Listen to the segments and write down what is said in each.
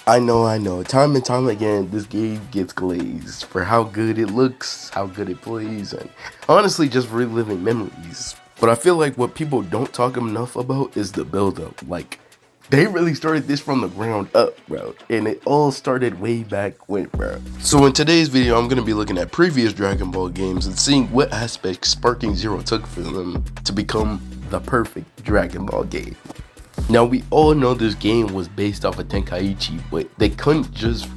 I know. Time and time again, this game gets glazed for how good it looks, how good it plays, and honestly, just reliving memories. But I feel like what people don't talk enough about is the build up. Like, they really started this from the ground up, bro. And it all started way back when, bro. So in today's video, I'm gonna be looking at previous Dragon Ball games and seeing what aspects Sparking Zero took for them to become the perfect Dragon Ball game. Now, we all know this game was based off of Tenkaichi, but they couldn't just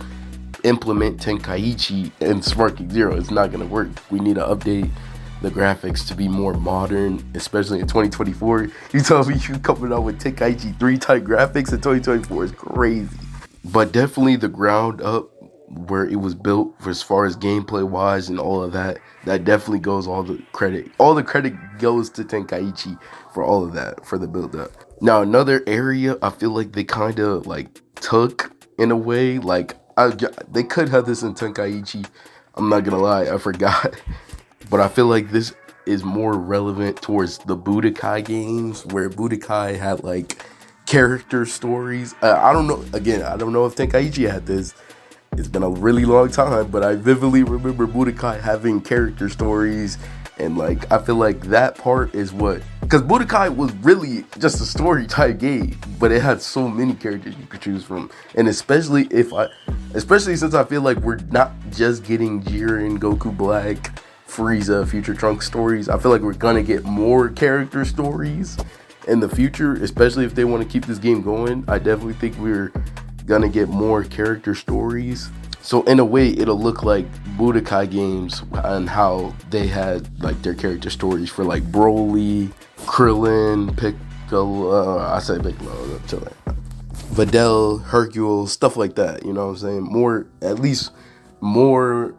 implement Tenkaichi and Sparking Zero. It's not going to work. We need to update the graphics to be more modern, especially in 2024. You tell me you coming out with Tenkaichi 3 type graphics in 2024 is crazy. But definitely the ground up where it was built for as far as gameplay wise and all of that, that definitely goes all the credit. All the credit goes to Tenkaichi for all of that, for the build up. Now, another area I feel like they kind of like took in a way, like they could have this in Tenkaichi. I'm not gonna lie, I forgot. But I feel like this is more relevant towards the Budokai games, where Budokai had like character stories. I don't know. Again, I don't know if Tenkaichi had this. It's been a really long time, but I vividly remember Budokai having character stories, and like I feel like that part is what, because Budokai was really just a story type game, but it had so many characters you could choose from, and especially since I feel like we're not just getting Jiren, Goku Black, Frieza, Future Trunks stories. I feel like we're gonna get more character stories in the future, especially if they want to keep this game going. I definitely think we're gonna get more character stories. So in a way, it'll look like Budokai games and how they had like their character stories for like Broly, Krillin, Piccolo, Videl, Hercule, stuff like that. You know what I'm saying? More, at least more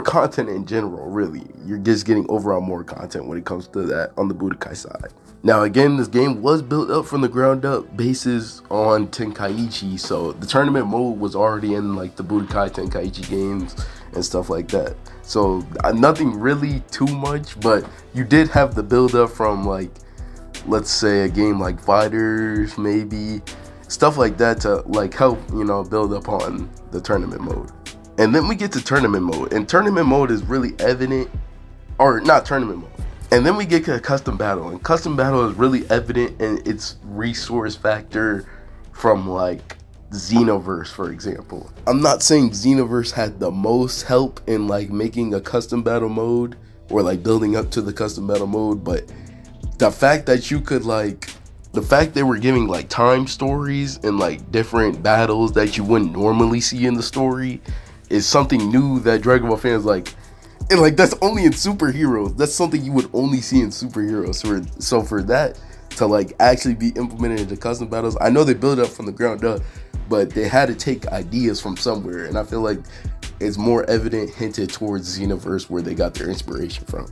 content in general. Really, you're just getting overall more content when it comes to that on the Budokai side. Now again, this game was built up from the ground up basis on Tenkaichi, so the tournament mode was already in like the Budokai Tenkaichi games and stuff like that. So nothing really too much, but you did have the build up from like, let's say a game like Fighters, maybe stuff like that to like help, you know, build up on the tournament mode. And then we get to tournament mode, and tournament mode is really evident, or not tournament mode. And then we get to custom battle, and custom battle is really evident in its resource factor from like Xenoverse, for example. I'm not saying Xenoverse had the most help in like making a custom battle mode or like building up to the custom battle mode, but the fact that you could like, the fact they were giving like time stories and like different battles that you wouldn't normally see in the story is something new that Dragon Ball fans like. And like that's only in superheroes. That's something you would only see in superheroes. So for that to like actually be implemented into custom battles, I know they build up from the ground up, but they had to take ideas from somewhere, and I feel like it's more evident hinted towards Xenoverse where they got their inspiration from.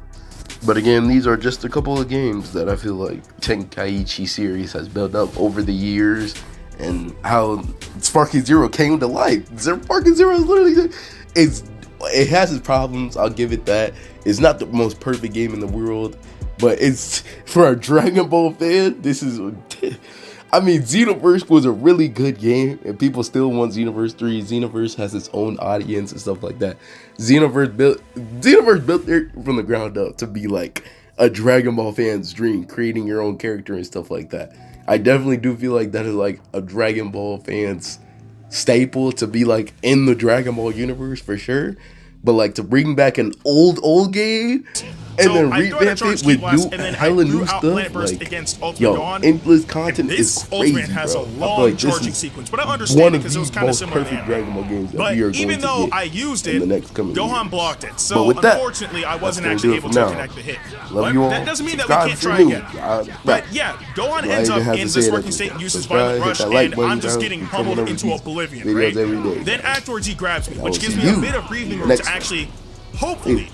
But again, these are just a couple of games that I feel like Tenkaichi series has built up over the years, and how Sparking Zero came to life. Sparking Zero is literally, it has its problems, I'll give it that. It's not the most perfect game in the world, but it's, for a Dragon Ball fan, this is, I mean, Xenoverse was a really good game, and people still want Xenoverse 3. Xenoverse has its own audience and stuff like that. Xenoverse built it from the ground up to be like a Dragon Ball fan's dream, creating your own character and stuff like that. I definitely do feel like that is like a Dragon Ball fan's staple to be like in the Dragon Ball universe for sure, but like to bring back an old game and then revamp it with hella new stuff, like, yo, endless content is crazy, bro. I feel like this is sequence, but I one understand of because it was the kind of most similar. perfect Dragon Ball games that But we are going even to though get I used in it, the next coming Gohan years. blocked it. But So with that, unfortunately, I wasn't that's gonna actually do it able for to now. connect the hit. Love But you all. that doesn't mean that Subscribe we can't for try new. again. But yeah, Gohan ends even up have to in say this it working every state time. and uses Subscribe, Violent hit Rush, that like and button I'm just down. getting We come pummeled every into day. oblivion, Videos right? every day. Then afterwards he grabs me, I which will gives see me a you bit of breathing room next to actually, time. hopefully,